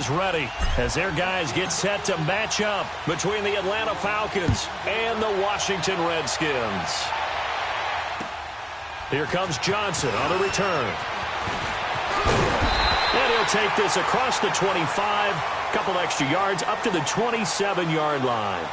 is ready as their guys get set to match up between the Atlanta Falcons and the Washington Redskins. Here comes Johnson on the return. And he'll take this across the 25, couple extra yards up to the 27-yard line.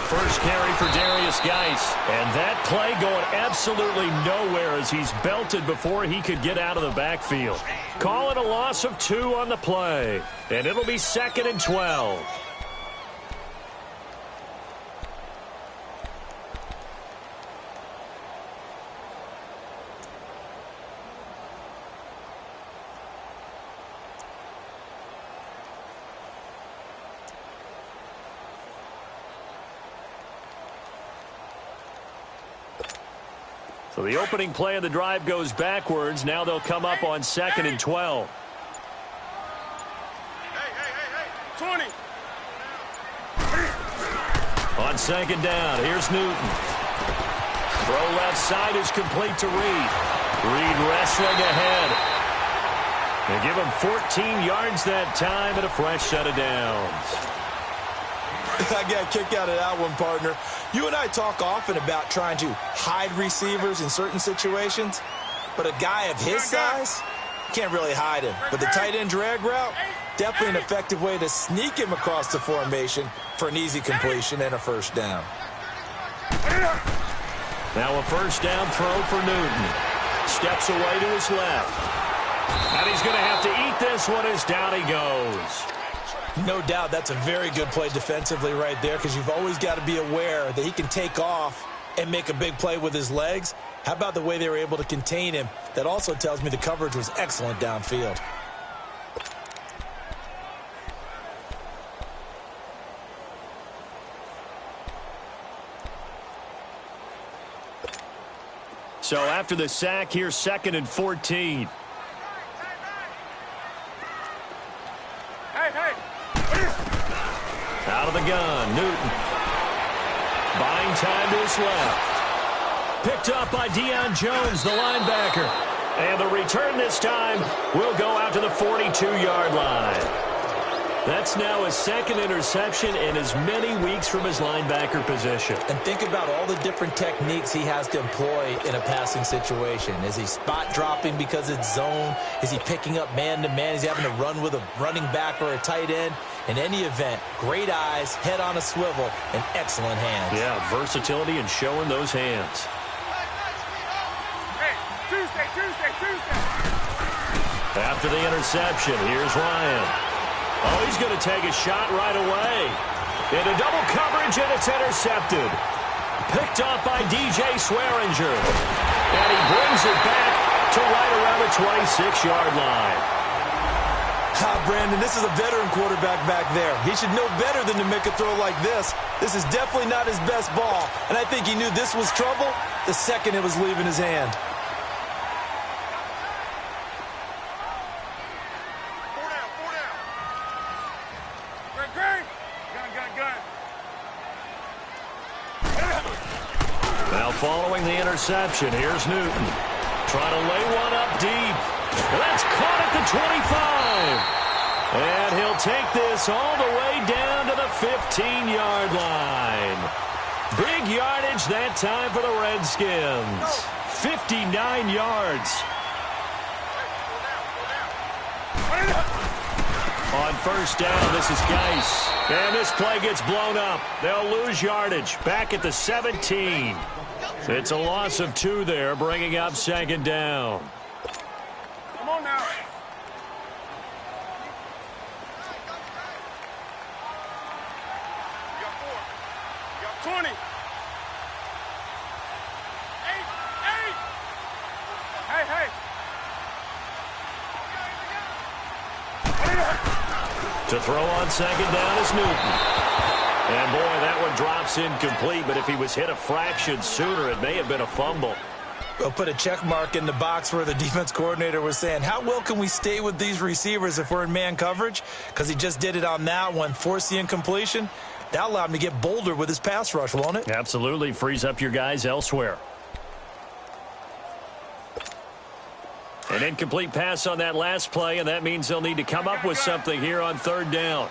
First carry for Darius Geis. And that play going absolutely nowhere as he's belted before he could get out of the backfield. Call it a loss of 2 on the play. And it'll be 2nd and 12. So the opening play of the drive goes backwards. Now they'll come up on 2nd and 12. 20. On 2nd down, here's Newton. Throw left side is complete to Reed. Reed wrestling ahead. They give him 14 yards that time and a fresh set of downs. I got a kick out of that one, partner. You and I talk often about trying to hide receivers in certain situations, but a guy of his size can't really hide him. But the tight end drag route, definitely an effective way to sneak him across the formation for an easy completion and a first down. Now a first down throw for Newton. Steps away to his left. And he's going to have to eat this one as down he goes. No doubt that's a very good play defensively right there, because you've always got to be aware that he can take off and make a big play with his legs. How about the way they were able to contain him? That also tells me the coverage was excellent downfield. So after the sack, here's 2nd and 14. Out of the gun, Newton. Buying time to his left. Picked up by Deion Jones, the linebacker. And the return this time will go out to the 42-yard line. That's now his 2nd interception in as many weeks from his linebacker position. And think about all the different techniques he has to employ in a passing situation. Is he spot dropping because it's zone? Is he picking up man-to-man? Is he having to run with a running back or a tight end? In any event, great eyes, head on a swivel, and excellent hands. Yeah, versatility and showing those hands. Hey, Tuesday. After the interception, here's Ryan. Oh, he's going to take a shot right away. Into double coverage, and it's intercepted. Picked up by DJ Swearinger. And he brings it back to right around the 26-yard line. Brandon, this is a veteran quarterback back there. He should know better than to make a throw like this. This is definitely not his best ball, and I think he knew this was trouble the second it was leaving his hand. Four down. Gun. Now following the interception, here's Newton. Trying to lay one up deep. That's caught at the 25. And he'll take this all the way down to the 15-yard line. Big yardage that time for the Redskins. 59 yards. On first down, this is Geis. And this play gets blown up. They'll lose yardage back at the 17. It's a loss of 2 there, bringing up 2nd down. Come on now. You got 4. You got 20. 8. Hey. To throw on 2nd down is Newton. one drops incomplete, but if he was hit a fraction sooner, it may have been a fumble. We'll put a check mark in the box where the defense coordinator was saying, how well can we stay with these receivers if we're in man coverage? Because he just did it on that one, forced the incompletion. That allowed him to get bolder with his pass rush, won't it? Absolutely. Frees up your guys elsewhere. An incomplete pass on that last play, and that means they'll need to come up with something here on third down.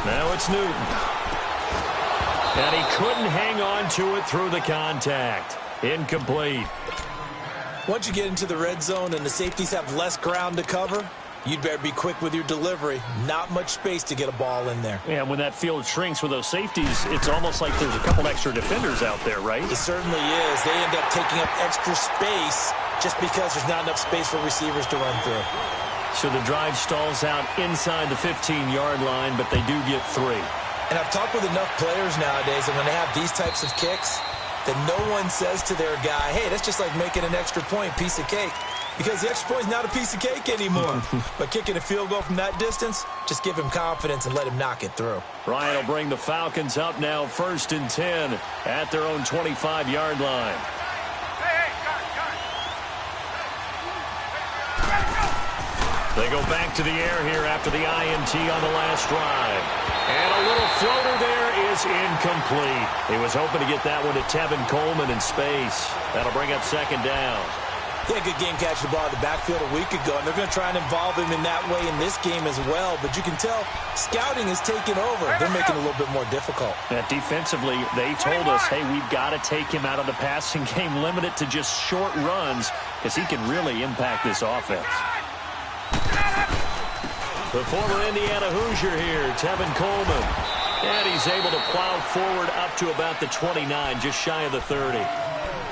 Now it's Newton. And he couldn't hang on to it through the contact. Incomplete. Once you get into the red zone and the safeties have less ground to cover, you'd better be quick with your delivery. Not much space to get a ball in there. Yeah, when that field shrinks with those safeties, it's almost like there's a couple extra defenders out there, right? It certainly is. They end up taking up extra space just because there's not enough space for receivers to run through. So the drive stalls out inside the 15-yard line, but they do get 3. And I've talked with enough players nowadays that when they have these types of kicks, that no one says to their guy, hey, that's just like making an extra point, piece of cake. Because the extra point is not a piece of cake anymore. But kicking a field goal from that distance, just give him confidence and let him knock it through. Ryan will bring the Falcons up now 1st and 10 at their own 25-yard line. They go back to the air here after the INT on the last drive. And a little floater there is incomplete. He was hoping to get that one to Tevin Coleman in space. That'll bring up 2nd down. They had a good game catching the ball in the backfield a week ago, and they're going to try and involve him in that way in this game as well. But you can tell scouting is taking over. They're making it a little bit more difficult. Defensively, they told us, hey, we've got to take him out of the passing game, limit it to just short runs, because he can really impact this offense. The former Indiana Hoosier here, Tevin Coleman. And he's able to plow forward up to about the 29, just shy of the 30.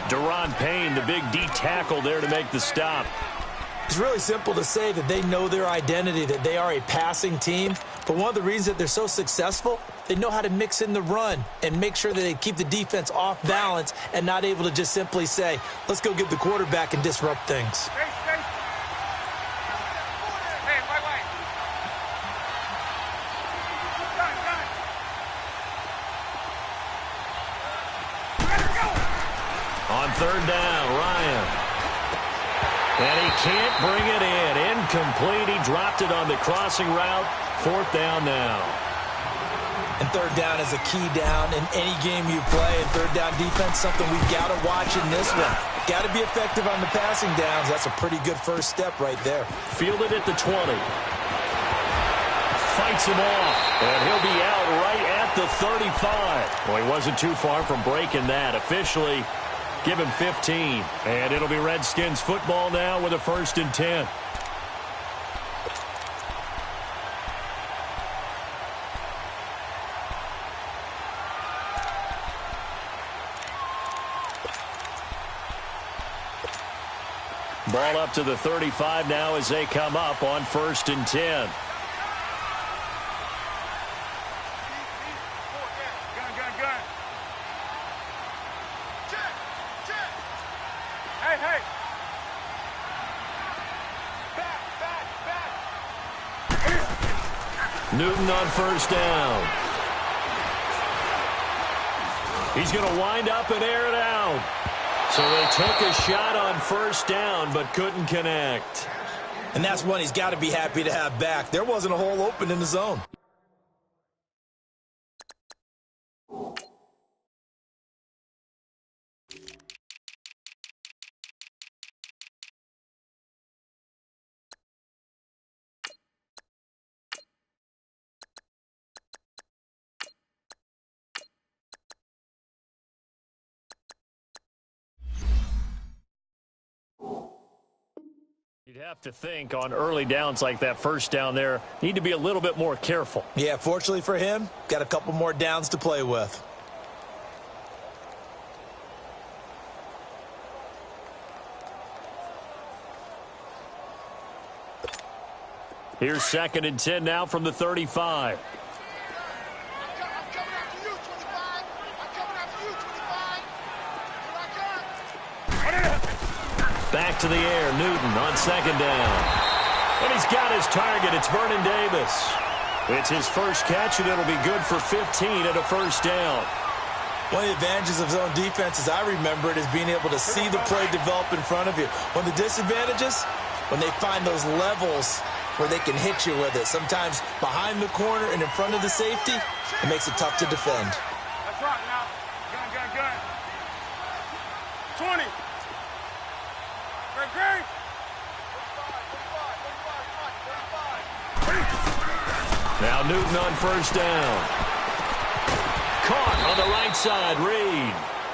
Deron Payne, the big D tackle there to make the stop. It's really simple to say that they know their identity, that they are a passing team. But one of the reasons that they're so successful, they know how to mix in the run and make sure that they keep the defense off balance and not able to just simply say, let's go get the quarterback and disrupt things. On 3rd down, Ryan. And he can't bring it in. Incomplete. He dropped it on the crossing route. 4th down now. And 3rd down is a key down in any game you play. And 3rd down defense, something we've got to watch in this one. Got to be effective on the passing downs. That's a pretty good first step right there. Fielded at the 20. Fights him off. And he'll be out right at the 35. Well, he wasn't too far from breaking that. Officially, give him 15. And it'll be Redskins football now with a 1st and 10. Ball up to the 35 now as they come up on 1st and 10. Newton on 1st down. He's going to wind up and air it out. So they took a shot on 1st down but couldn't connect. And that's one he's got to be happy to have back. There wasn't a hole open in the zone. You'd have to think on early downs like that 1st down there, need to be a little bit more careful. Yeah, fortunately for him, got a couple more downs to play with. Here's 2nd and 10 now from the 35. Back to the air, Newton on second down. And he's got his target. It's Vernon Davis. It's his first catch, and it'll be good for 15 at a first down. One of the advantages of zone defense, as I remember it, is being able to see the play develop in front of you. One of the disadvantages, when they find those levels where they can hit you with it. Sometimes behind the corner and in front of the safety, it makes it tough to defend. That's right now. Gun. 20. Great. Now Newton on first down. Caught on the right side, Reed.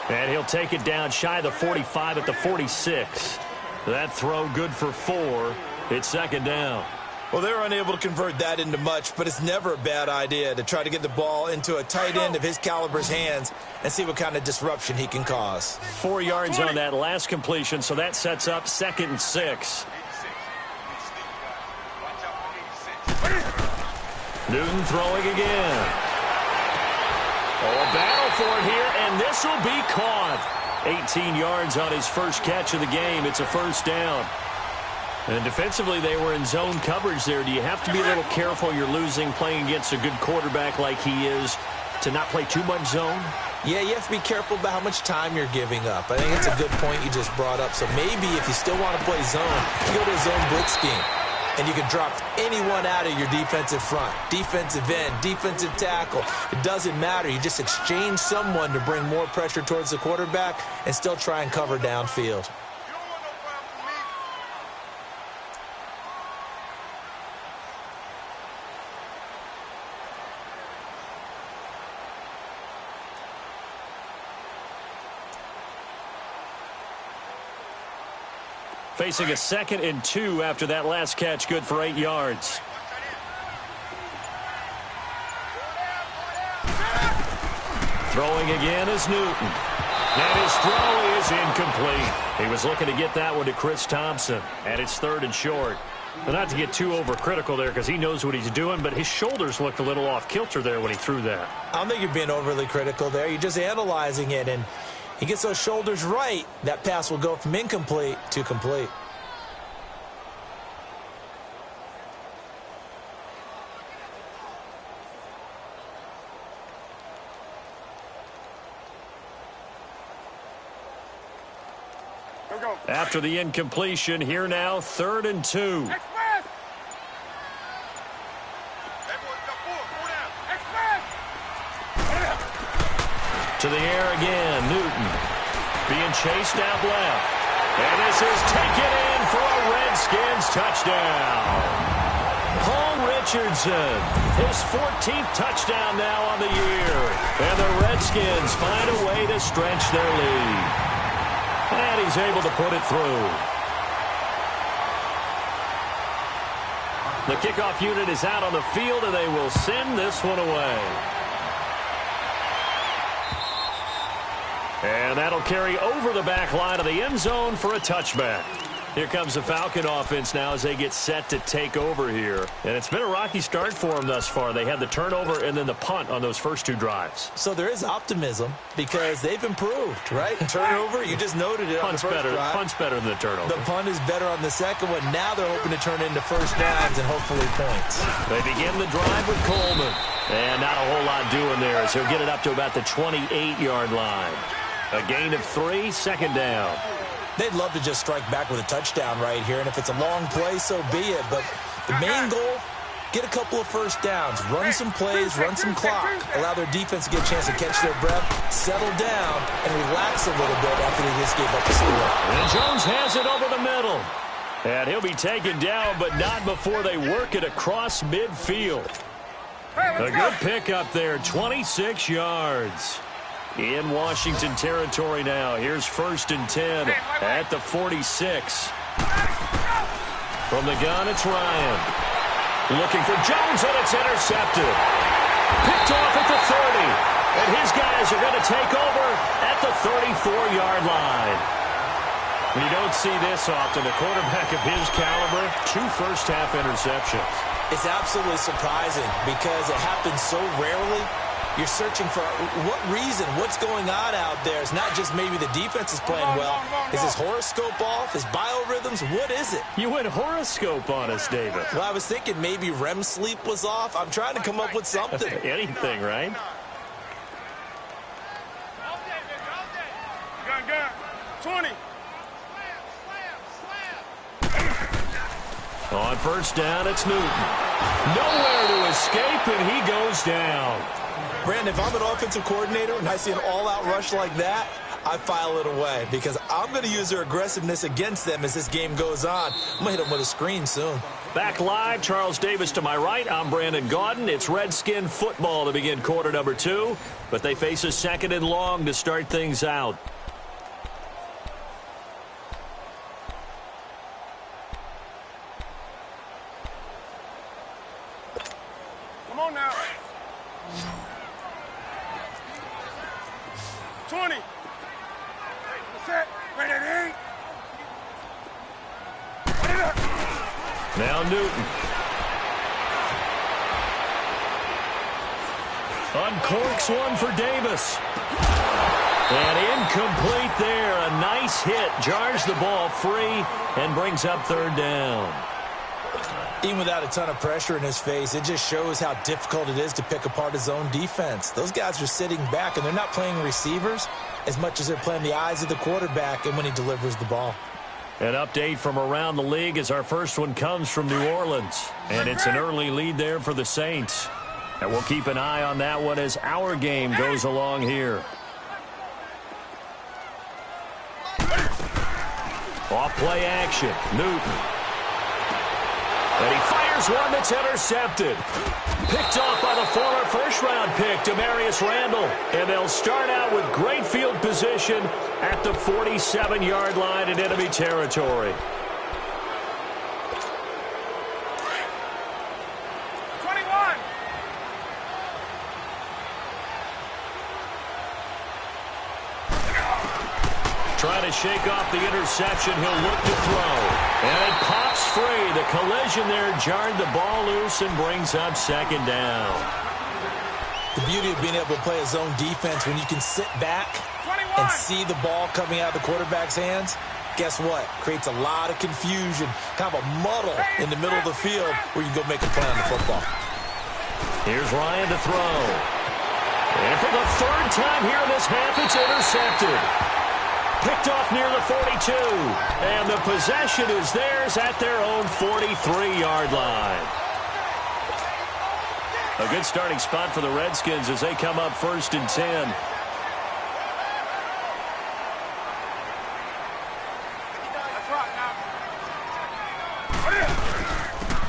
And he'll take it down shy of the 45 at the 46. That throw good for 4. It's second down. Well, they're unable to convert that into much, but it's never a bad idea to try to get the ball into a tight end of his caliber's hands and see what kind of disruption he can cause. 4 yards on that last completion, so that sets up 2nd and 6. Newton throwing again. Oh, a battle for it here, and this will be caught. 18 yards on his first catch of the game. It's a first down. And defensively, they were in zone coverage there. Do you have to be a little careful? You're losing playing against a good quarterback like he is to not play too much zone? Yeah, you have to be careful about how much time you're giving up. I think it's a good point you just brought up. So maybe if you still want to play zone, you go to a zone blitz scheme. And you can drop anyone out of your defensive front. Defensive end, defensive tackle. It doesn't matter. You just exchange someone to bring more pressure towards the quarterback and still try and cover downfield. Facing a 2nd and 2 after that last catch, good for 8 yards. Throwing again is Newton. And his throw is incomplete. He was looking to get that one to Chris Thompson. And it's 3rd and short. But not to get too overcritical there because he knows what he's doing, but his shoulders looked a little off kilter there when he threw that. I don't think you're being overly critical there. You're just analyzing it, and he gets those shoulders right, that pass will go from incomplete to complete. After the incompletion, here now, 3rd and 2. To the air again, Newton being chased out left. And this is taken in for a Redskins touchdown. Paul Richardson, his 14th touchdown now on the year. And the Redskins find a way to stretch their lead. And he's able to put it through. The kickoff unit is out on the field, and they will send this one away. And that'll carry over the back line of the end zone for a touchback. Here comes the Falcon offense now as they get set to take over here. And it's been a rocky start for them thus far. They had the turnover and then the punt on those first 2 drives. So there is optimism because they've improved, right? Turnover, you just noted it on the first drive. Punt's better than the turnover. The punt is better on the second one. Now they're hoping to turn into first downs and hopefully points. They begin the drive with Coleman. And not a whole lot doing there as he'll get it up to about the 28-yard line. A gain of 3, second down. They'd love to just strike back with a touchdown right here, and if it's a long play, so be it. But the main goal, get a couple of first downs, run some plays, run some clock, allow their defense to get a chance to catch their breath, settle down, and relax a little bit after they just gave up the score. And Jones has it over the middle. And he'll be taken down, but not before they work it across midfield. A good pickup there, 26 yards. In Washington territory now. Here's 1st and 10 at the 46. From the gun, it's Ryan. Looking for Jones, and it's intercepted. Picked off at the 30. And his guys are going to take over at the 34-yard line. You don't see this often. A quarterback of his caliber, 2 first-half interceptions. It's absolutely surprising because it happens so rarely. You're searching for what reason, what's going on out there. It's not just maybe the defense is playing well. Is his horoscope off? His biorhythms? What is it? You went horoscope on us, David. Well, I was thinking maybe REM sleep was off. I'm trying to come up with something. Anything, right? Gun. 20. On first down, it's Newton. Nowhere to escape, and he goes down. Brandon, if I'm an offensive coordinator and I see an all-out rush like that, I file it away because I'm going to use their aggressiveness against them as this game goes on. I'm going to hit them with a screen soon. Back live, Charles Davis to my right. I'm Brandon Gaudin. It's Redskin football to begin quarter number 2, but they face a second and long to start things out. Come on now. 20. Set. Ready to eat. Now Newton. Uncorks one for Davis. And incomplete there. A nice hit. Jars the ball free and brings up third down. Even without a ton of pressure in his face, it just shows how difficult it is to pick apart his own defense. Those guys are sitting back, and they're not playing receivers as much as they're playing the eyes of the quarterback and when he delivers the ball. An update from around the league as our first one comes from New Orleans. And it's an early lead there for the Saints. And we'll keep an eye on that one as our game goes along here. Off play action. Newton. And he fires one that's intercepted. Picked off by the former first-round pick, Demarius Randall. And they'll start out with great field position at the 47-yard line in enemy territory. 21. Trying to shake off the interception. He'll look to throw. And it pops free. The collision there jarred the ball loose and brings up second down. The beauty of being able to play a zone defense when you can sit back and see the ball coming out of the quarterback's hands, guess what? Creates a lot of confusion, kind of a muddle in the middle of the field where you can go make a play on the football. Here's Ryan to throw. And for the third time here in this half, it's intercepted. Picked off near the 42. And the possession is theirs at their own 43-yard line. A good starting spot for the Redskins as they come up first and 10.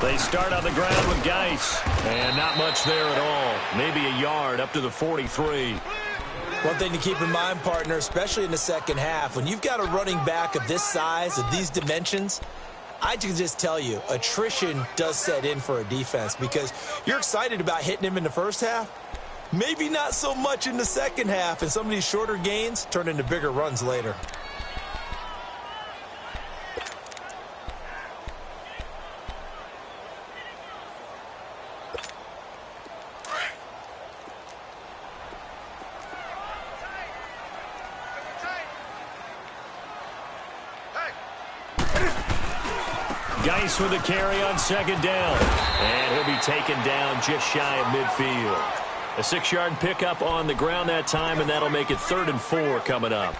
They start on the ground with Geis. And not much there at all. Maybe a yard up to the 43. One thing to keep in mind, partner, especially in the second half, when you've got a running back of this size, of these dimensions, I can just tell you, attrition does set in for a defense because you're excited about hitting him in the first half. Maybe not so much in the second half, and some of these shorter gains turn into bigger runs later. Geis with a carry on second down. And he'll be taken down just shy of midfield. A 6-yard pickup on the ground that time, and that'll make it 3rd and 4 coming up.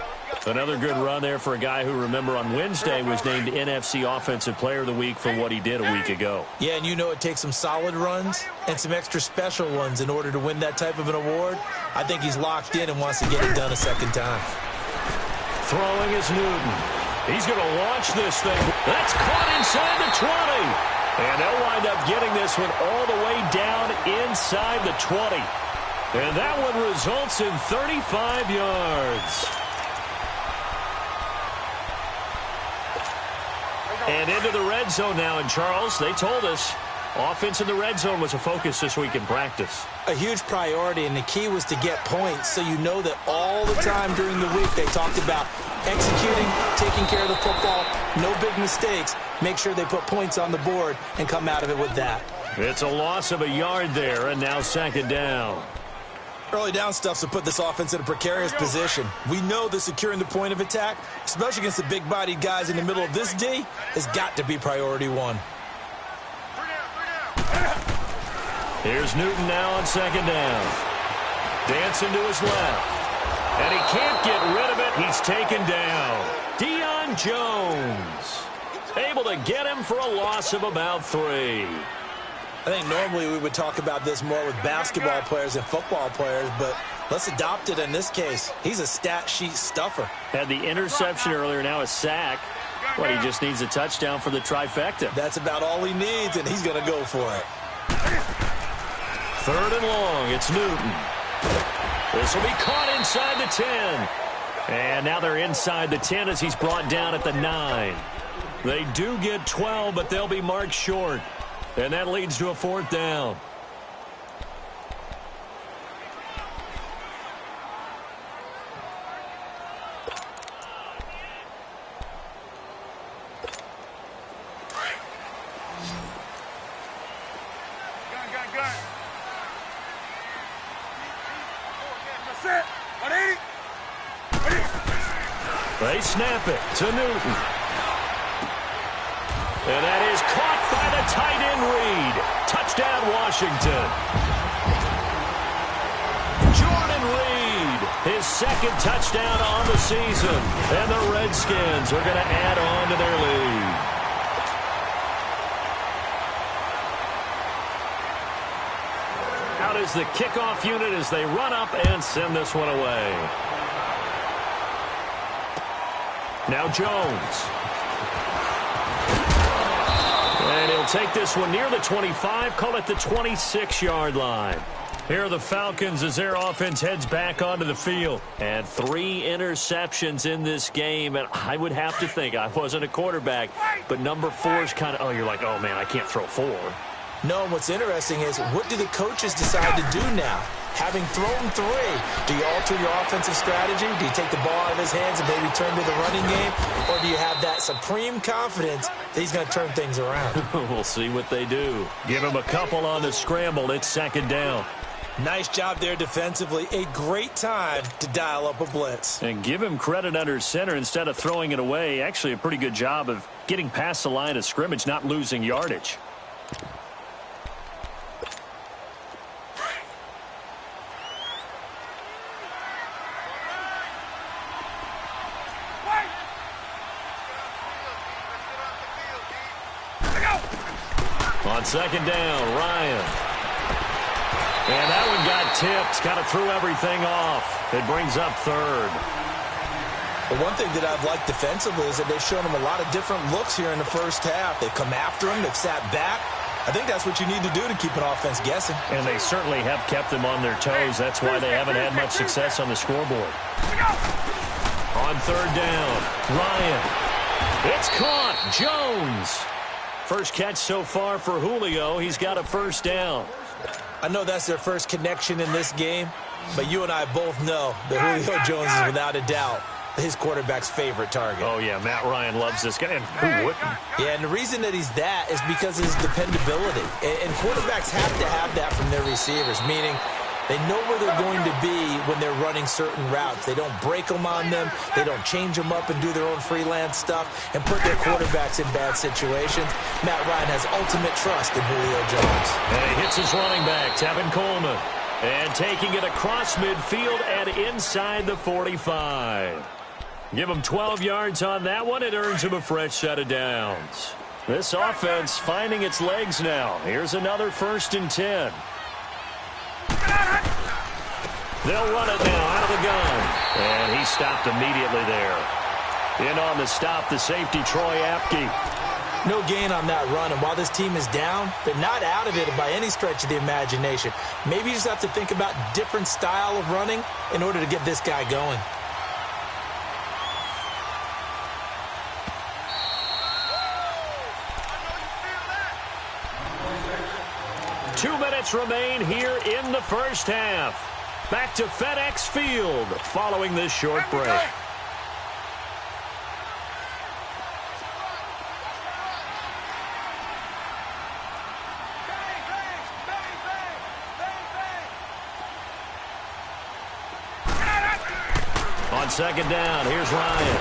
Another good run there for a guy who, remember, on Wednesday was named NFC Offensive Player of the Week for what he did a week ago. Yeah, and you know it takes some solid runs and some extra special ones in order to win that type of an award. I think he's locked in and wants to get it done a second time. Throwing is Newton. He's going to launch this thing. That's caught inside the 20. And they'll wind up getting this one all the way down inside the 20. And that one results in 35 yards. And into the red zone now. And Charles, they told us offense in the red zone was a focus this week in practice. A huge priority, and the key was to get points, so you know that all the time during the week they talked about executing, taking care of the football, no big mistakes, make sure they put points on the board and come out of it with that. It's a loss of a yard there, and now second down. Early down stuffs will put this offense in a precarious position. We know that securing the point of attack, especially against the big-bodied guys in the middle of this D, has got to be priority one. Here's Newton now on second down. Dancing to his left. And he can't get rid of it. He's taken down. Deion Jones able to get him for a loss of about 3. I think normally we would talk about this more with basketball players and football players, but let's adopt it in this case. He's a stat sheet stuffer. Had the interception earlier, now a sack. But he just needs a touchdown for the trifecta. That's about all he needs, and he's going to go for it. 3rd and long, it's Newton. This will be caught inside the 10. And now they're inside the 10 as he's brought down at the 9. They do get 12, but they'll be marked short. And that leads to a 4th down. Gun. That's it. 180. They snap it to Newton. And that is caught by the tight end Reed. Touchdown, Washington. Jordan Reed, his 2nd touchdown on the season. And the Redskins are going to add on to their lead. Out is the kickoff unit as they run up and send this one away. Now Jones. And he'll take this one near the 25, call it the 26-yard line. Here are the Falcons as their offense heads back onto the field. And 3 interceptions in this game. And I would have to think, I wasn't a quarterback, but number 4 is kind of, oh, you're like, oh, man, I can't throw 4. No, what's interesting is what do the coaches decide to do now? Having thrown 3, do you alter your offensive strategy? Do you take the ball out of his hands and maybe turn to the running game? Or do you have that supreme confidence that he's going to turn things around? We'll see what they do. Give him a couple on the scramble. It's 2nd down. Nice job there defensively. A great time to dial up a blitz. And give him credit under center instead of throwing it away. Actually a pretty good job of getting past the line of scrimmage, not losing yardage. On 2nd down, Ryan. And that one got tipped, kind of threw everything off. It brings up 3rd. But one thing that I've liked defensively is that they've shown him a lot of different looks here in the first half. They've come after him, they've sat back. I think that's what you need to do to keep an offense guessing. And they certainly have kept them on their toes. That's why they haven't had much success on the scoreboard. On 3rd down, Ryan. It's caught. Jones. First catch so far for Julio. He's got a 1st down. I know that's their first connection in this game, but you and I both know that Julio Jones is without a doubt his quarterback's favorite target. Oh, yeah, Matt Ryan loves this guy, and who wouldn't? Yeah, and the reason that he's that is because of his dependability. And quarterbacks have to have that from their receivers, meaning they know where they're going to be when they're running certain routes. They don't break them on them. They don't change them up and do their own freelance stuff and put their quarterbacks in bad situations. Matt Ryan has ultimate trust in Julio Jones. And he hits his running back, Tevin Coleman. And taking it across midfield and inside the 45. Give him 12 yards on that one. It earns him a fresh set of downs. This offense finding its legs now. Here's another 1st and 10. They'll run it now out of the gun. And he stopped immediately there. In on the stop, the safety, Troy Apke. No gain on that run, and while this team is down, they're not out of it by any stretch of the imagination. Maybe you just have to think about different style of running in order to get this guy going. Two minutes remain here in the first half. Back to FedEx Field following this short break. On second down, here's Ryan.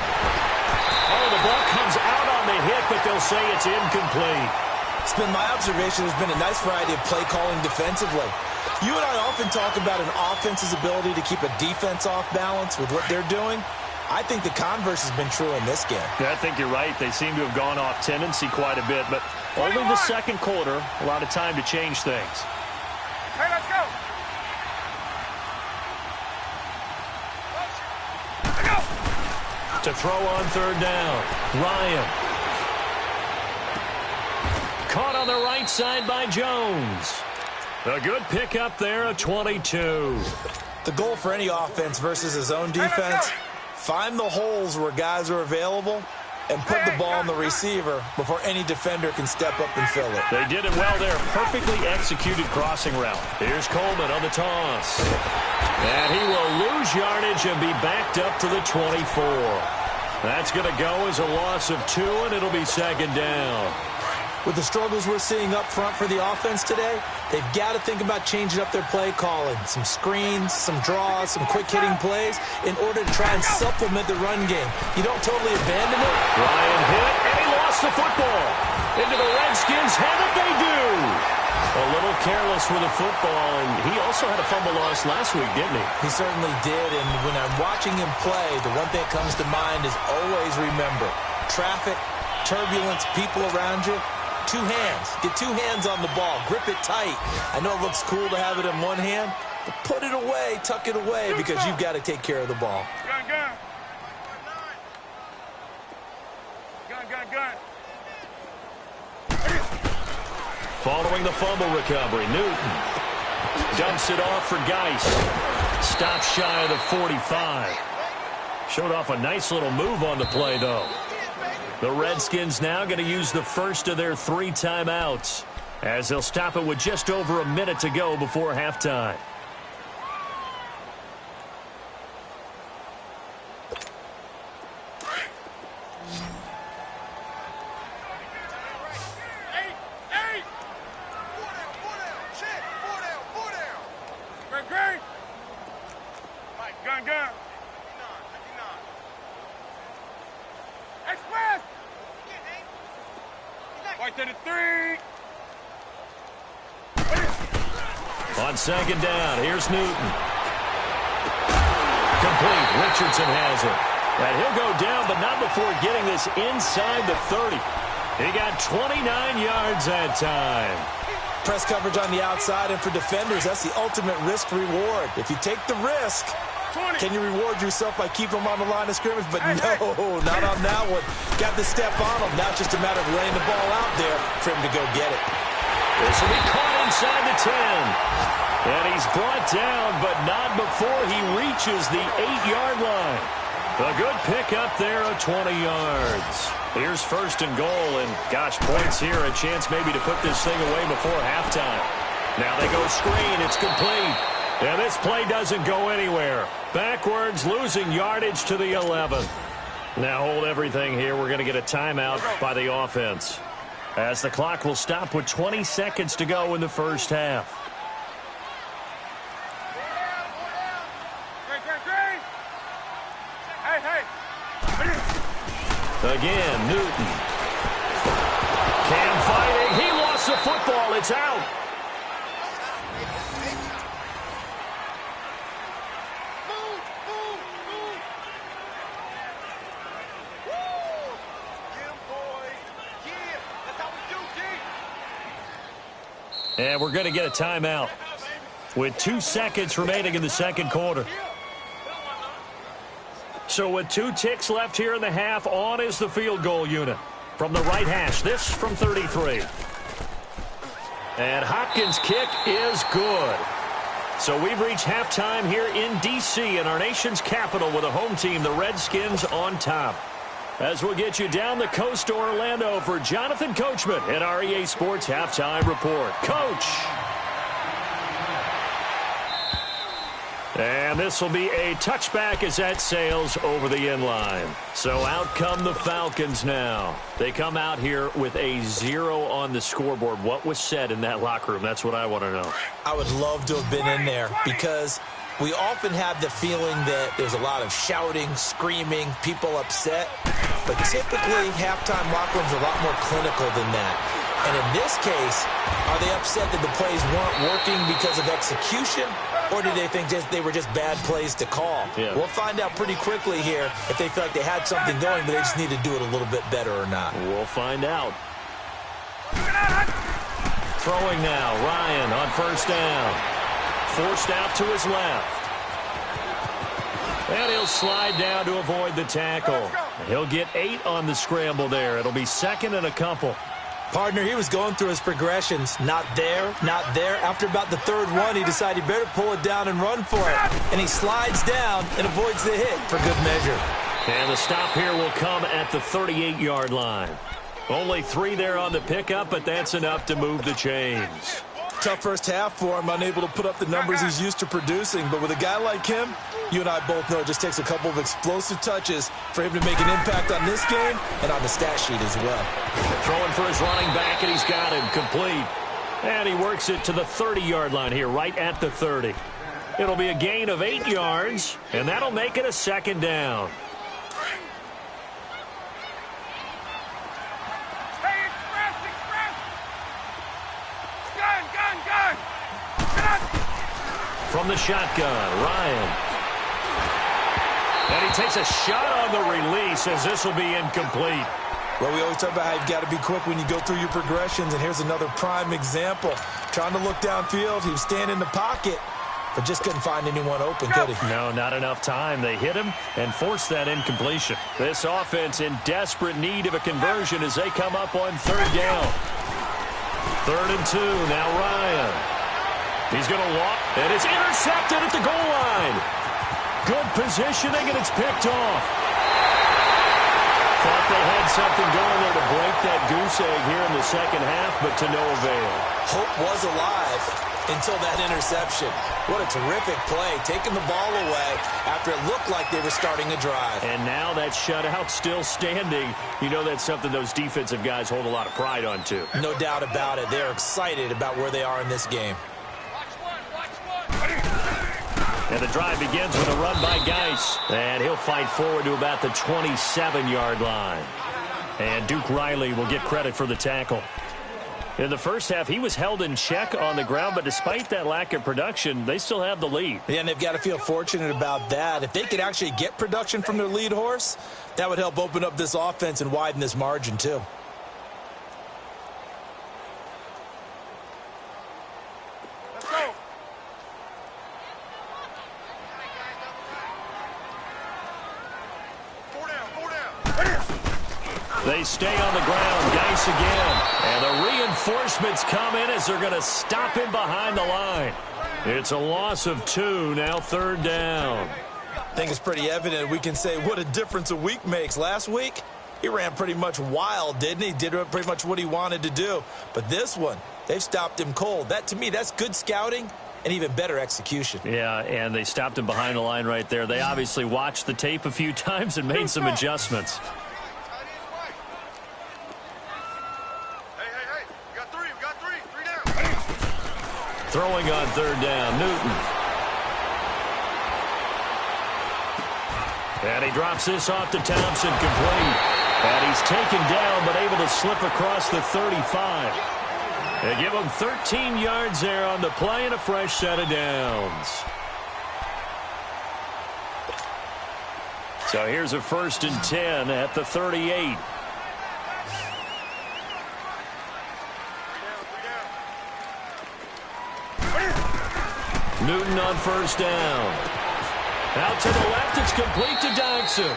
Oh, the ball comes out on the hit, but they'll say it's incomplete. It's been my observation there's been a nice variety of play calling defensively. You and I often talk about an offense's ability to keep a defense off balance with what they're doing. I think the converse has been true in this game. Yeah, I think you're right. They seem to have gone off tendency quite a bit, but only the second quarter, a lot of time to change things. Hey, let's go. To throw on third down, Ryan. Caught on the right side by Jones. A good pickup there at 22. The goal for any offense versus his own defense, find the holes where guys are available and put the ball on the receiver before any defender can step up and fill it. They did it well there. Perfectly executed crossing route. Here's Coleman on the toss. And he will lose yardage and be backed up to the 24. That's going to go as a loss of 2, and it'll be second down. With the struggles we're seeing up front for the offense today, they've got to think about changing up their play calling. Some screens, some draws, some quick-hitting plays in order to try and supplement the run game. You don't totally abandon it. Ryan hit, and he lost the football. Into the Redskins' hand it they do. A little careless with the football, and he also had a fumble loss last week, didn't he? He certainly did, and when I'm watching him play, the one thing that comes to mind is always remember, traffic, turbulence, people around you, 2 hands. Get 2 hands on the ball. Grip it tight. I know it looks cool to have it in one hand, but put it away, tuck it away, because you've got to take care of the ball. Gun, gun. Gun, gun, gun. Following the fumble recovery, Newton dumps it off for Geis. Stops shy of the 45. Showed off a nice little move on the play, though. The Redskins now going to use the first of their 3 timeouts as they'll stop it with just over a minute to go before halftime. Gun, gun. Express. Right to the 3. On second down, here's Newton. Complete. Richardson has it. And he'll go down, but not before getting this inside the 30. He got 29 yards that time. Press coverage on the outside, and for defenders, that's the ultimate risk-reward. If you take the risk, can you reward yourself by keeping them on the line of scrimmage? But no, not on that one. Got the step on him. Now it's just a matter of laying the ball out there for him to go get it. This will be caught inside the 10. And he's brought down, but not before he reaches the 8-yard line. A good pickup there of 20 yards. Here's first and goal, and gosh, points here, a chance maybe to put this thing away before halftime. Now they go screen, it's complete. And this play doesn't go anywhere. Backwards, losing yardage to the 11. Now hold everything here. We're going to get a timeout by the offense, as the clock will stop with 20 seconds to go in the first half. Again, Newton. Cam fighting. He lost the football. It's out. And we're going to get a timeout with 2 seconds remaining in the second quarter. So with 2 ticks left here in the half, on is the field goal unit from the right hash. This from 33. And Hopkins' kick is good. So we've reached halftime here in D.C. in our nation's capital with a home team, the Redskins, on top. As we'll get you down the coast to Orlando for Jonathan Coachman at our EA Sports Halftime Report. Coach! And this will be a touchback as that sails over the inline. So out come the Falcons now. They come out here with a 0 on the scoreboard. What was said in that locker room? That's what I want to know. I would love to have been in there because We often have the feeling that there's a lot of shouting, screaming, people upset. But typically, halftime locker rooms are a lot more clinical than that. And in this case, are they upset that the plays weren't working because of execution? Or do they think they were just bad plays to call? Yeah. We'll find out pretty quickly here if they feel like they had something going, but they just need to do it a little bit better or not. We'll find out. Throwing now, Ryan on first down. Forced out to his left. And he'll slide down to avoid the tackle. He'll get 8 on the scramble there. It'll be second and a couple. Partner, he was going through his progressions. Not there, not there. After about the third one, he decided he better pull it down and run for it. And he slides down and avoids the hit for good measure. And the stop here will come at the 38-yard line. Only 3 there on the pickup, but that's enough to move the chains. Tough first half for him, unable to put up the numbers he's used to producing. But with a guy like him, you and I both know it just takes a couple of explosive touches for him to make an impact on this game and on the stat sheet as well. Throwing for his running back, and he's got him complete. And he works it to the 30-yard line here, right at the 30. It'll be a gain of 8 yards, and that'll make it a second down. From the shotgun, Ryan. And he takes a shot on the release as this will be incomplete. Well, we always talk about how you've got to be quick when you go through your progressions, and here's another prime example. Trying to look downfield, he was standing in the pocket, but just couldn't find anyone open, could he? No, not enough time. They hit him and forced that incompletion. This offense in desperate need of a conversion as they come up on third down. 3rd and 2, now Ryan. He's going to walk, and it's intercepted at the goal line. Good positioning, and it's picked off. Thought they had something going there to break that goose egg here in the second half, but to no avail. Hope was alive until that interception. What a terrific play, taking the ball away after it looked like they were starting a drive. And now that shutout still standing. You know that's something those defensive guys hold a lot of pride on, too. No doubt about it. They're excited about where they are in this game. And the drive begins with a run by Geis. And he'll fight forward to about the 27-yard line. And Duke Riley will get credit for the tackle. In the first half, he was held in check on the ground, but despite that lack of production, they still have the lead. Yeah, and they've got to feel fortunate about that. If they could actually get production from their lead horse, that would help open up this offense and widen this margin, too. They stay on the ground. Geis again. And the reinforcements come in as they're going to stop him behind the line. It's a loss of 2, now 3rd down. I think it's pretty evident. We can say what a difference a week makes. Last week, he ran pretty much wild, didn't he? Did pretty much what he wanted to do. But this one, they've stopped him cold. That, to me, that's good scouting and even better execution. Yeah, and they stopped him behind the line right there. They obviously watched the tape a few times and made some adjustments. Throwing on 3rd down, Newton. And he drops this off to Thompson, complete. And he's taken down, but able to slip across the 35. They give him 13 yards there on the play and a fresh set of downs. So here's a 1st and 10 at the 38. Newton on 1st down. Out to the left, it's complete to Dodson.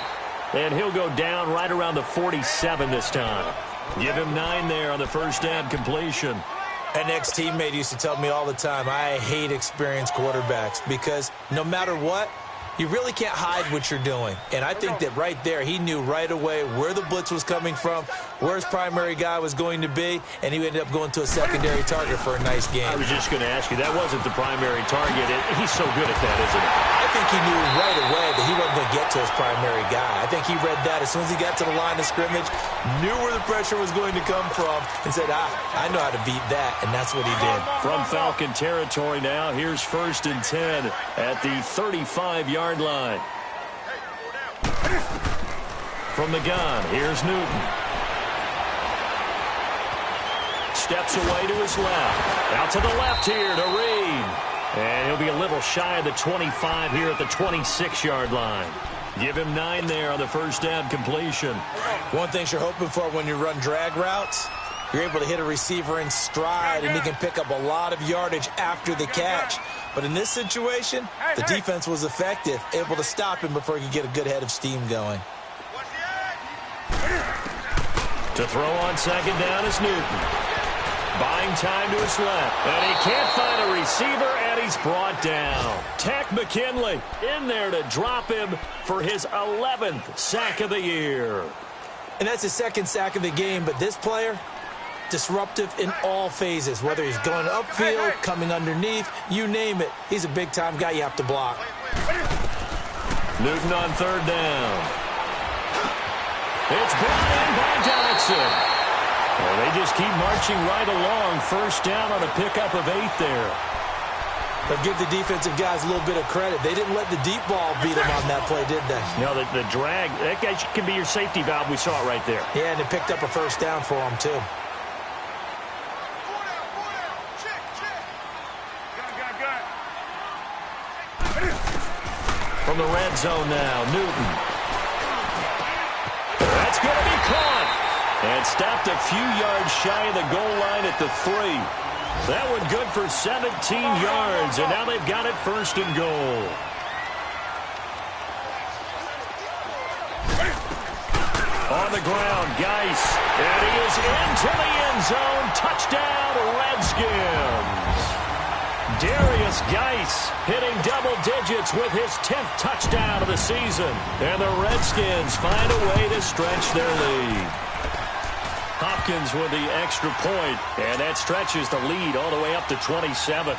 And he'll go down right around the 47 this time. Give him 9 there on the 1st down completion. An ex-teammate used to tell me all the time, I hate experienced quarterbacks because no matter what, you really can't hide what you're doing. And I think that right there, he knew right away where the blitz was coming from, where his primary guy was going to be, and he ended up going to a secondary target for a nice game. I was just going to ask you, that wasn't the primary target. He's so good at that, isn't he? I think he knew right away that he wasn't going to get to his primary guy. I think he read that as soon as he got to the line of scrimmage, knew where the pressure was going to come from, and said, I know how to beat that, and that's what he did. From Falcon territory now, here's 1st and 10 at the 35-yard line. From the gun, here's Newton. Steps away to his left. Out to the left here to Reed. And he'll be a little shy of the 25 here at the 26-yard line. Give him 9 there on the first down completion. One thing you're hoping for when you run drag routes, you're able to hit a receiver in stride, and he can pick up a lot of yardage after the catch. But in this situation, the defense was effective, able to stop him before he could get a good head of steam going. To throw on second down is Newton. Buying time to his left. And he can't find a receiver, and he's brought down. Tech McKinley in there to drop him for his 11th sack of the year. And that's his 2nd sack of the game, but this player, disruptive in all phases, whether he's going upfield, coming underneath, you name it. He's a big-time guy you have to block. Newton on 3rd down. It's brought in by Johnson. Well, they just keep marching right along. 1st down on a pickup of 8 there. But give the defensive guys a little bit of credit. They didn't let the deep ball beat them on that play, did they? No, the drag, that guy can be your safety valve. We saw it right there. Yeah, and it picked up a 1st down for him, too. From the red zone now, Newton. That's going to be caught. And stopped a few yards shy of the goal line at the 3. That one good for 17 yards, and now they've got it 1st and goal. On the ground, Geis. And he is into the end zone. Touchdown, Redskins. Darius Geis hitting double digits with his 10th touchdown of the season. And the Redskins find a way to stretch their lead. Hopkins with the extra point, and that stretches the lead all the way up to 27.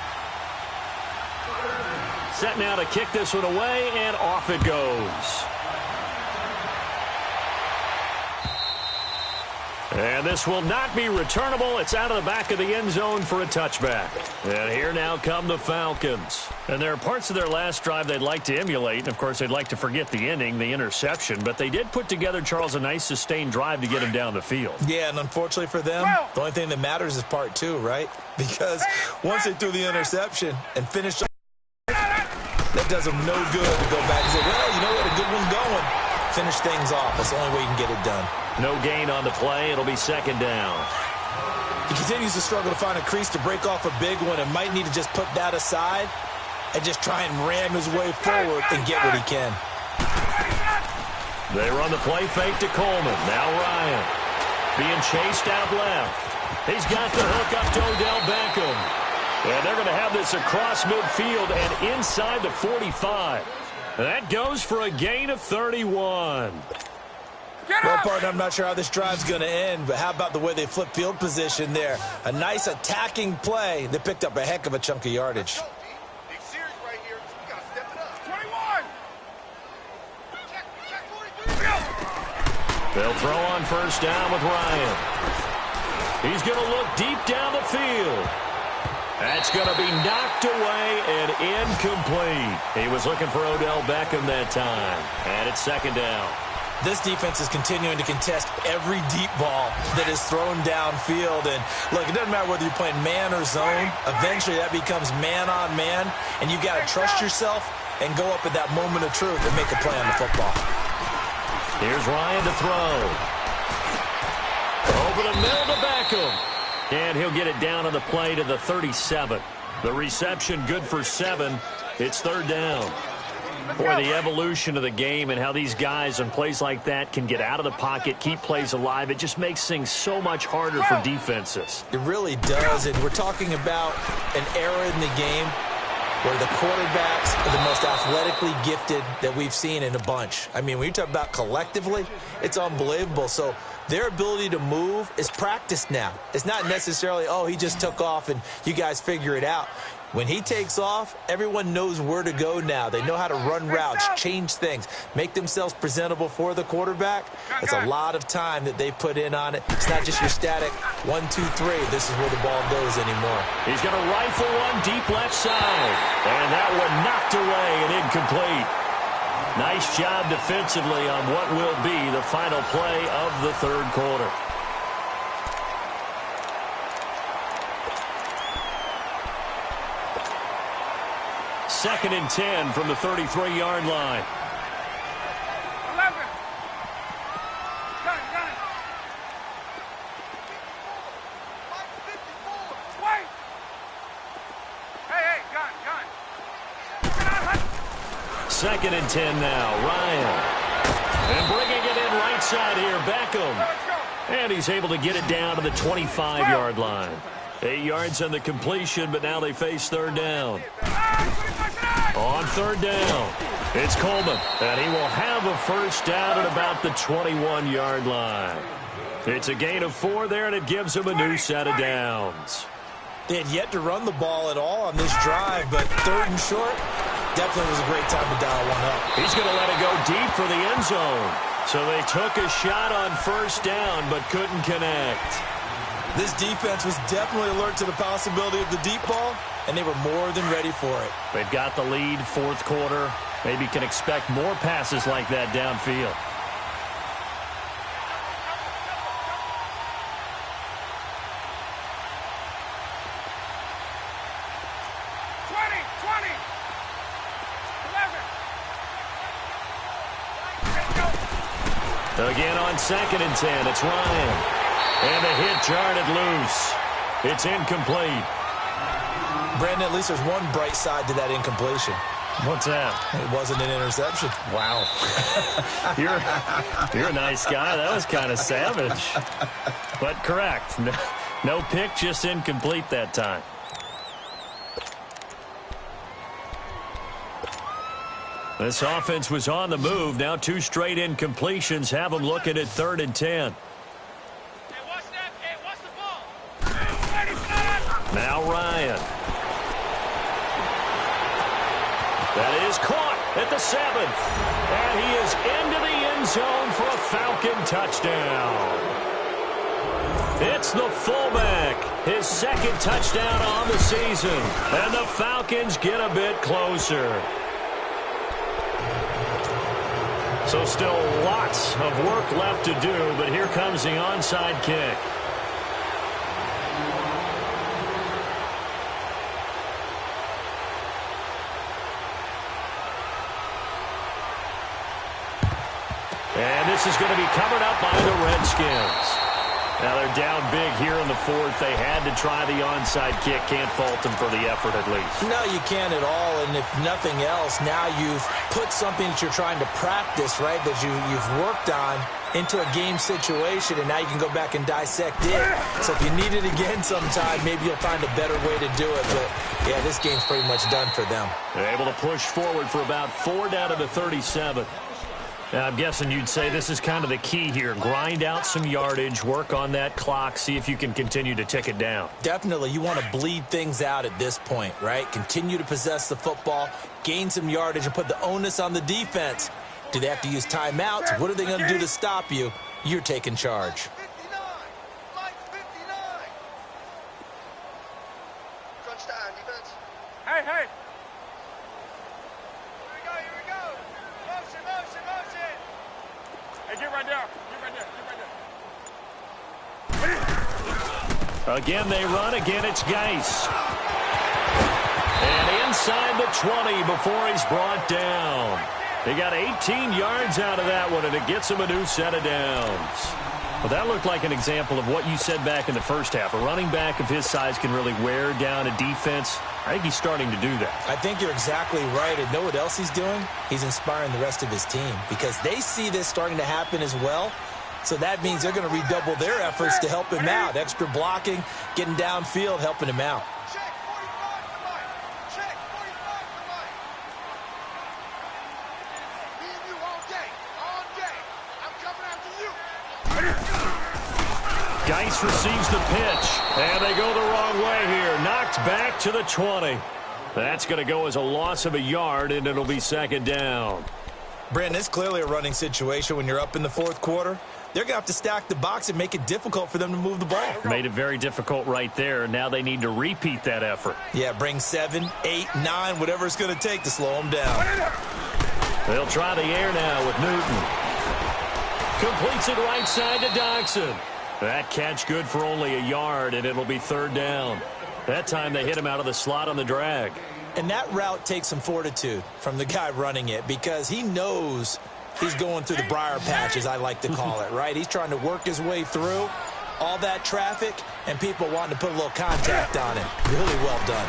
Set now to kick this one away, and off it goes. And this will not be returnable. It's out of the back of the end zone for a touchback. And here now come the Falcons. And there are parts of their last drive they'd like to emulate. And, of course, they'd like to forget the ending, the interception. But they did put together, Charles, a nice sustained drive to get him down the field. Yeah, and unfortunately for them, the only thing that matters is part 2, right? Because once they threw the interception and finished, that does them no good to go back and say, well, you know what, a good one's going. Finish things off. That's the only way you can get it done. No gain on the play. It'll be 2nd down. He continues to struggle to find a crease to break off a big one and might need to just put that aside and just try and ram his way forward and get what he can. They run the play fake to Coleman. Now Ryan being chased out left. He's got the hook up to Odell Beckham. And they're going to have this across midfield and inside the 45. That goes for a gain of 31. Well, partner, I'm not sure how this drive's going to end, but how about the way they flip field position there? A nice attacking play that picked up a heck of a chunk of yardage. They'll throw on 1st down with Ryan. He's going to look deep down the field. That's going to be knocked away and incomplete. He was looking for Odell Beckham that time. And it's 2nd down. This defense is continuing to contest every deep ball that is thrown downfield. And, look, it doesn't matter whether you're playing man or zone. Eventually, that becomes man-on-man, and you've got to trust yourself and go up at that moment of truth and make a play on the football. Here's Ryan to throw. Over the middle to Beckham. And he'll get it down on the play to the 37. The reception good for 7. It's 3rd down. Boy, the evolution of the game and how these guys on plays like that can get out of the pocket, keep plays alive, it just makes things so much harder for defenses. It really does, and we're talking about an era in the game where the quarterbacks are the most athletically gifted that we've seen in a bunch. I mean, when you talk about collectively, it's unbelievable. So their ability to move is practiced now. It's not necessarily, oh, he just took off and you guys figure it out. When he takes off, everyone knows where to go now. They know how to run routes, change things, make themselves presentable for the quarterback. It's a lot of time that they put in on it. It's not just your static 1, 2, 3. This is where the ball goes anymore. He's going to rifle one deep left side. And that one knocked away and incomplete. Nice job defensively on what will be the final play of the third quarter. Second and 10 from the 33-yard line. 11. Gun. Wait. Hey, gun. Second and 10 now. Ryan. And bringing it in right side here. Beckham. And he's able to get it down to the 25-yard line. 8 yards on the completion, but now they face third down. On third down, it's Coleman, and he will have a first down at about the 21-yard line. It's a gain of 4 there, and it gives him a new set of downs. They had yet to run the ball at all on this drive, but third and short definitely was a great time to dial one up. He's going to let it go deep for the end zone. So they took a shot on first down, but couldn't connect. This defense was definitely alert to the possibility of the deep ball, and they were more than ready for it. They've got the lead, fourth quarter. Maybe can expect more passes like that downfield. Again on second and 10, it's Ryan. And a hit jarred it loose. It's incomplete. Brandon, at least there's one bright side to that incompletion. What's that? It wasn't an interception. Wow. You're a nice guy. That was kind of savage. But correct. No pick, just incomplete that time. This offense was on the move. Now 2 straight incompletions have them looking at third and 10. Now Ryan. That is caught at the 7th. And he is into the end zone for a Falcon touchdown. It's the fullback. His second touchdown on the season. And the Falcons get a bit closer. So still lots of work left to do, but here comes the onside kick. And this is going to be covered up by the Redskins. Now they're down big here in the fourth. They had to try the onside kick. Can't fault them for the effort at least. No, you can't at all. And if nothing else, now you've put something that you're trying to practice, right, that you've worked on into a game situation, and now you can go back and dissect it. So if you need it again sometime, maybe you'll find a better way to do it. But, yeah, this game's pretty much done for them. They're able to push forward for about 4 down to the 37. Now, I'm guessing you'd say this is kind of the key here. Grind out some yardage, work on that clock, see if you can continue to tick it down. Definitely. You want to bleed things out at this point, right? Continue to possess the football, gain some yardage, and put the onus on the defense. Do they have to use timeouts? What are they going to do to stop you? You're taking charge. Hey. Hey, get right there. Again, they run. Again, it's Geis. And inside the 20 before he's brought down. They got 18 yards out of that one, and it gets him a new set of downs. Well, that looked like an example of what you said back in the first half. A running back of his size can really wear down a defense. I think he's starting to do that. I think you're exactly right. And know what else he's doing? He's inspiring the rest of his team because they see this starting to happen as well. So that means they're going to redouble their efforts to help him out. Extra blocking, getting downfield, helping him out. Geis receives the pitch, and they go the wrong way here. Knocked back to the 20. That's going to go as a loss of a yard, and it'll be second down. Brandon, it's clearly a running situation when you're up in the fourth quarter. They're going to have to stack the box and make it difficult for them to move the ball. Made it very difficult right there. Now they need to repeat that effort. Yeah, bring 7, 8, 9, whatever it's going to take to slow them down. They'll try the air now with Newton. Completes it right side to Dodson. That catch good for only a yard, and it'll be third down. That time they hit him out of the slot on the drag. And that route takes some fortitude from the guy running it because he knows he's going through the briar patch, as I like to call it, right? He's trying to work his way through all that traffic and people wanting to put a little contact on it. Really well done.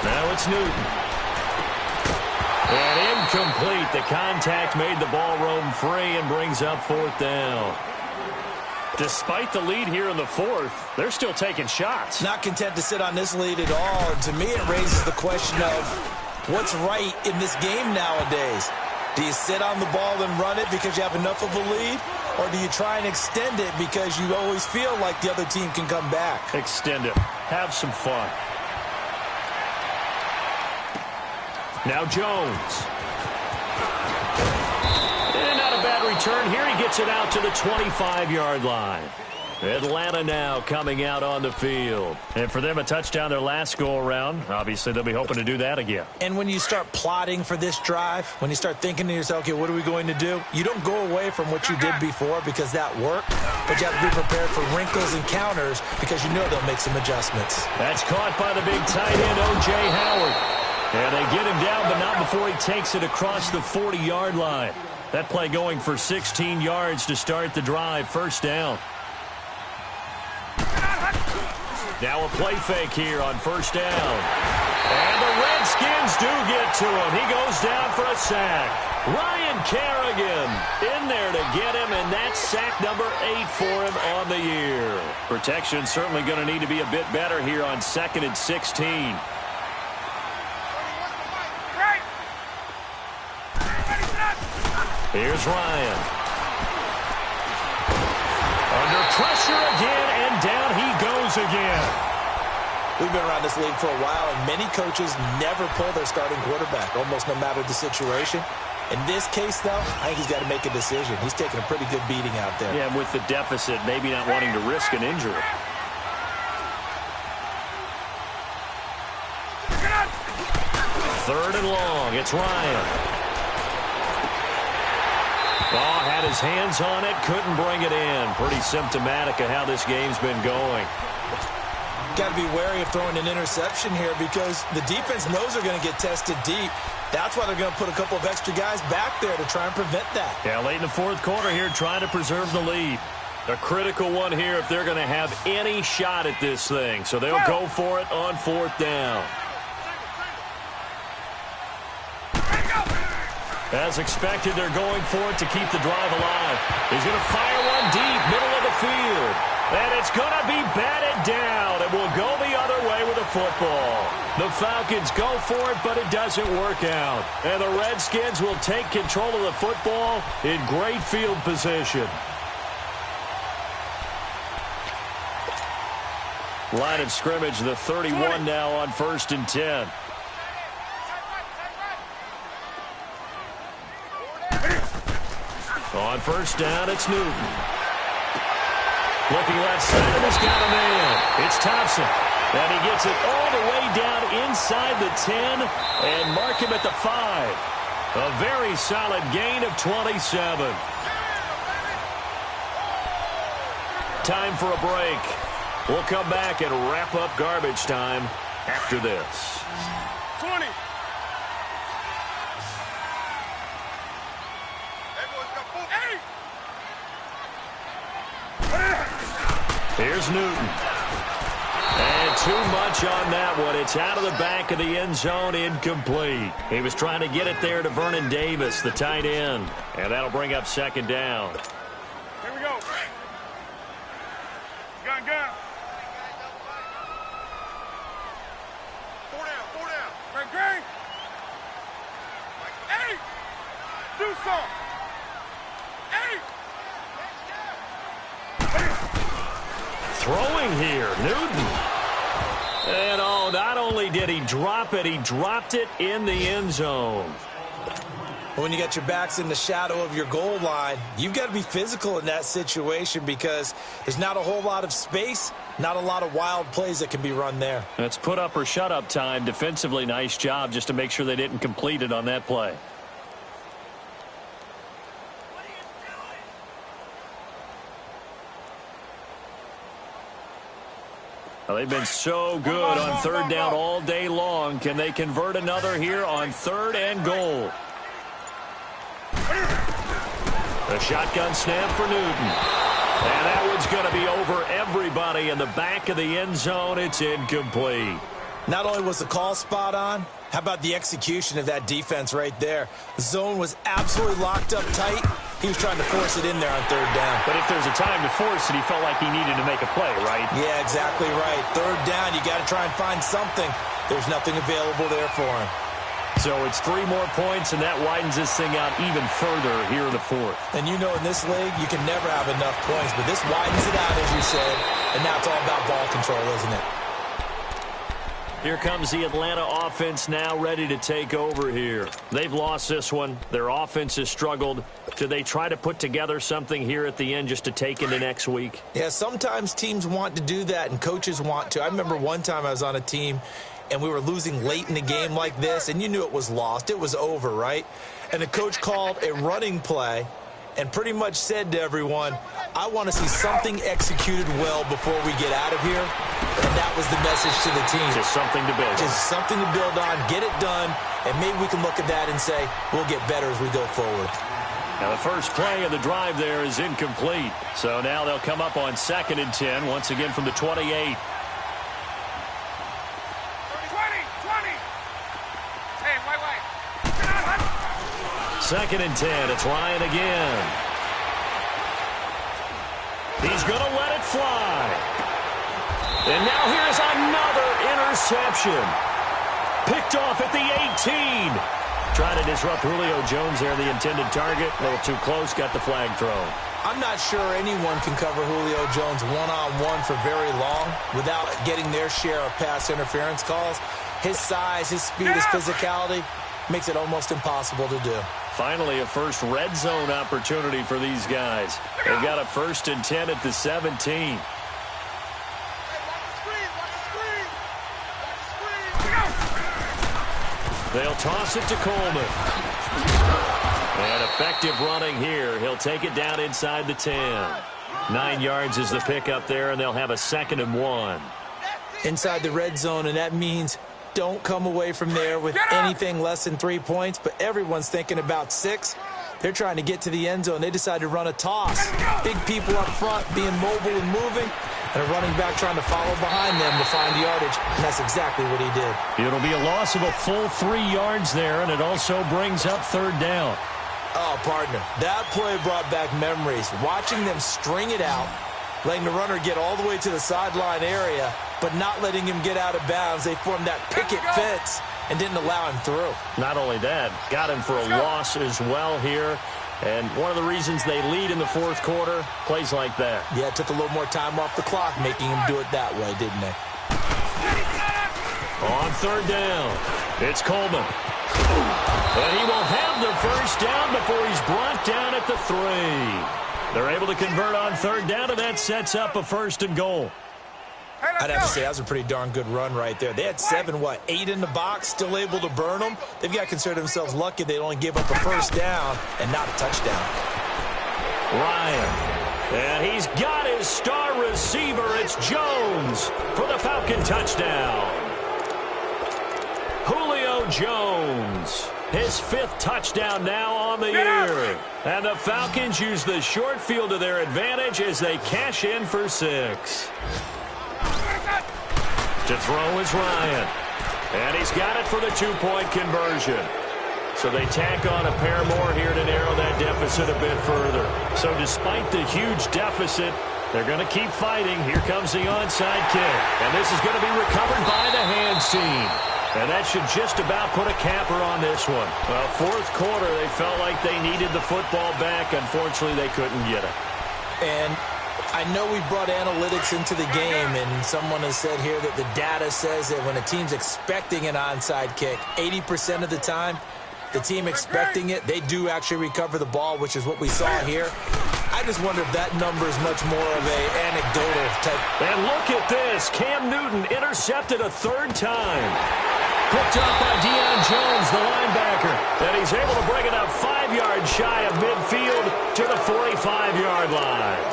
Now it's Newton. And incomplete. The contact made the ball roam free and brings up fourth down. Despite the lead here in the fourth, they're still taking shots. Not content to sit on this lead at all. And to me, it raises the question of what's right in this game nowadays. Do you sit on the ball and run it because you have enough of a lead? Or do you try and extend it because you always feel like the other team can come back? Extend it. Have some fun. Now Jones. And not a bad return here. He gets it out to the 25-yard line. Atlanta now coming out on the field. And for them, a touchdown their last go-around. Obviously, they'll be hoping to do that again. And when you start plotting for this drive, when you start thinking to yourself, okay, what are we going to do? You don't go away from what you did before because that worked, but you have to be prepared for wrinkles and counters because you know they'll make some adjustments. That's caught by the big tight end, O.J. Howard. And they get him down, but not before he takes it across the 40-yard line. That play going for 16 yards to start the drive. First down. Now a play fake here on first down. And the Redskins do get to him. He goes down for a sack. Ryan Kerrigan in there to get him, and that's sack number 8 for him on the year. Protection certainly going to need to be a bit better here on 2nd and 16. Here's Ryan. Under pressure again, and down he goes again. We've been around this league for a while, and many coaches never pull their starting quarterback, almost no matter the situation. In this case, though, I think he's got to make a decision. He's taking a pretty good beating out there. Yeah, and with the deficit, maybe not wanting to risk an injury. Third and long. It's Ryan. Oh, had his hands on it, couldn't bring it in. Pretty symptomatic of how this game's been going. Got to be wary of throwing an interception here because the defense knows they're going to get tested deep. That's why they're going to put a couple of extra guys back there to try and prevent that. Yeah, late in the fourth quarter here, trying to preserve the lead. A critical one here if they're going to have any shot at this thing. So they'll go for it on fourth down. As expected, they're going for it to keep the drive alive. He's going to fire one deep, middle of the field. And it's going to be batted down. It will go the other way with the football. The Falcons go for it, but it doesn't work out. And the Redskins will take control of the football in great field position. Line of scrimmage, the 31 now on 1st and 10. On first down, it's Newton. Looking left side, and he's got a man. It's Thompson. And he gets it all the way down inside the 10 and mark him at the 5. A very solid gain of 27. Time for a break. We'll come back and wrap up garbage time after this. 20. Here's Newton. And too much on that one. It's out of the back of the end zone, incomplete. He was trying to get it there to Vernon Davis, the tight end. And that'll bring up second down. Here we go. Gun. 4 down. Great. Hey! Do something. Hey! throwing here. Newton. And, oh, not only did he drop it, he dropped it in the end zone. When you got your backs in the shadow of your goal line, you've got to be physical in that situation because there's not a whole lot of space, not a lot of wild plays that can be run there. That's put up or shut up time. Defensively, nice job just to make sure they didn't complete it on that play. Well, they've been so good on third down all day long. Can they convert another here on third and goal? The shotgun snap for Newton. And that one's going to be over everybody in the back of the end zone. It's incomplete. Not only was the call spot on, how about the execution of that defense right there? The zone was absolutely locked up tight. He was trying to force it in there on third down. But if there's a time to force it, he felt like he needed to make a play, right? Yeah, exactly right. Third down, you got to try and find something. There's nothing available there for him. So it's 3 more points, and that widens this thing out even further here in the fourth. And you know in this league, you can never have enough points, but this widens it out, as you said, and now it's all about ball control, isn't it? Here comes the Atlanta offense now ready to take over here. They've lost this one. Their offense has struggled. Do they try to put together something here at the end just to take into next week? Yeah, sometimes teams want to do that, and coaches want to. I remember one time I was on a team, and we were losing late in the game like this, and you knew it was lost. It was over, right? And the coach called a running play and pretty much said to everyone, I want to see something executed well before we get out of here. And that was the message to the team. Just something to build on. Just something to build on, get it done, and maybe we can look at that and say, we'll get better as we go forward. Now the first play of the drive there is incomplete. So now they'll come up on 2nd and 10, once again from the 28. 20. Hey, wait. 2nd and 10. It's Ryan again. He's going to let it fly. And now here's another interception. Picked off at the 18. Trying to disrupt Julio Jones there, the intended target. A little too close, got the flag thrown. I'm not sure anyone can cover Julio Jones one-on-one for very long without getting their share of pass interference calls. His size, his speed, his physicality makes it almost impossible to do. Finally, a first red zone opportunity for these guys. They've got a 1st and 10 at the 17. They'll toss it to Coleman. And effective running here. He'll take it down inside the 10. 9 yards is the pickup there, and they'll have a 2nd and 1. Inside the red zone, and that means don't come away from there with anything less than 3 points, but everyone's thinking about 6. They're trying to get to the end zone. They decide to run a toss. Big people up front being mobile and moving, and a running back trying to follow behind them to find yardage, and that's exactly what he did. It'll be a loss of a full 3 yards there, and it also brings up 3rd down. Oh, partner, that play brought back memories. Watching them string it out, letting the runner get all the way to the sideline area, but not letting him get out of bounds. They formed that picket fence and didn't allow him through. Not only that, got him for a loss as well here. And one of the reasons they lead in the 4th quarter, plays like that. Yeah, it took a little more time off the clock, making him do it that way, didn't they? On 3rd down, it's Coleman. And he will have the 1st down before he's brought down at the 3. They're able to convert on 3rd down, and that sets up a 1st and goal. I'd have to say that was a pretty darn good run right there. They had 8 in the box, still able to burn them. They've got to consider themselves lucky they only gave up a 1st down and not a touchdown. Ryan, and he's got his star receiver. It's Jones for the Falcon touchdown. Julio Jones, his 5th touchdown now on the year. And the Falcons use the short field to their advantage as they cash in for 6. To throw is Ryan. And he's got it for the 2-point conversion. So they tack on a pair more here to narrow that deficit a bit further. So despite the huge deficit, they're going to keep fighting. Here comes the onside kick. And this is going to be recovered by the hands team. And that should just about put a capper on this one. Well, 4th quarter, they felt like they needed the football back. Unfortunately, they couldn't get it. And I know we brought analytics into the game, and someone has said here that the data says that when a team's expecting an onside kick, 80% of the time, the team expecting it, they do actually recover the ball, which is what we saw here. I just wonder if that number is much more of an anecdotal type. And look at this. Cam Newton intercepted a third time. Picked up by Deion Jones, the linebacker. And he's able to bring it up 5 yards shy of midfield to the 45-yard line.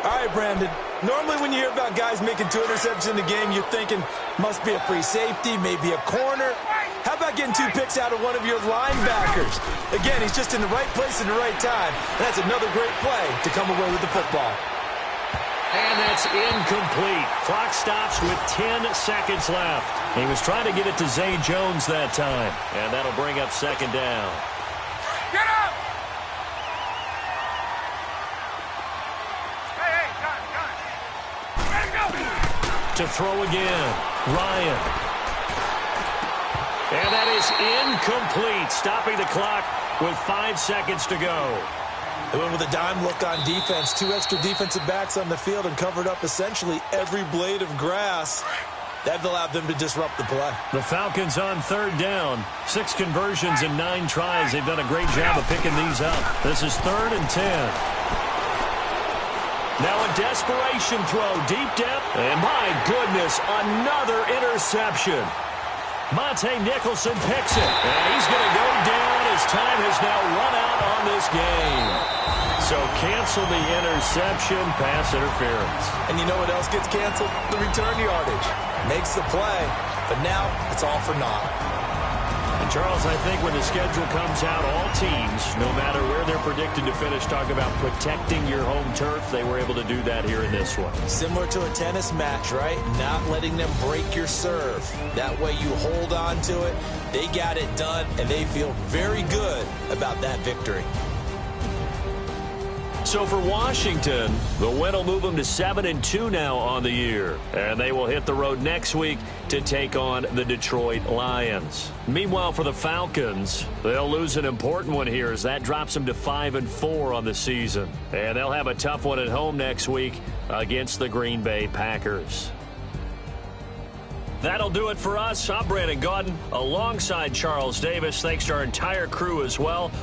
All right, Brandon. Normally when you hear about guys making 2 interceptions in the game, you're thinking must be a free safety, maybe a corner. How about getting 2 picks out of one of your linebackers? Again, he's just in the right place at the right time. That's another great play to come away with the football. And that's incomplete. Clock stops with 10 seconds left. He was trying to get it to Zay Jones that time. And that'll bring up second down. Get up! Hey, got it. Let it go! To throw again, Ryan. And that is incomplete, stopping the clock with 5 seconds to go. They went with a dime look on defense. 2 extra defensive backs on the field and covered up essentially every blade of grass. That allowed them to disrupt the play. The Falcons on third down. 6 conversions and 9 tries. They've done a great job of picking these up. This is 3rd and 10. Now a desperation throw, deep depth. And my goodness, another interception. Monte Nicholson picks it. And he's going to go down. His time has now run out on this game. So cancel the interception, pass interference. And you know what else gets canceled? The return yardage. Makes the play, but now it's all for naught. And Charles, I think when the schedule comes out, all teams, no matter where they're predicted to finish, talk about protecting your home turf. They were able to do that here in this one. Similar to a tennis match, right? Not letting them break your serve. That way you hold on to it. They got it done, and they feel very good about that victory. So for Washington, the win will move them to 7-2 now on the year. And they will hit the road next week to take on the Detroit Lions. Meanwhile, for the Falcons, they'll lose an important one here as that drops them to 5-4 on the season. And they'll have a tough one at home next week against the Green Bay Packers. That'll do it for us. I'm Brandon Gaudin alongside Charles Davis. Thanks to our entire crew as well.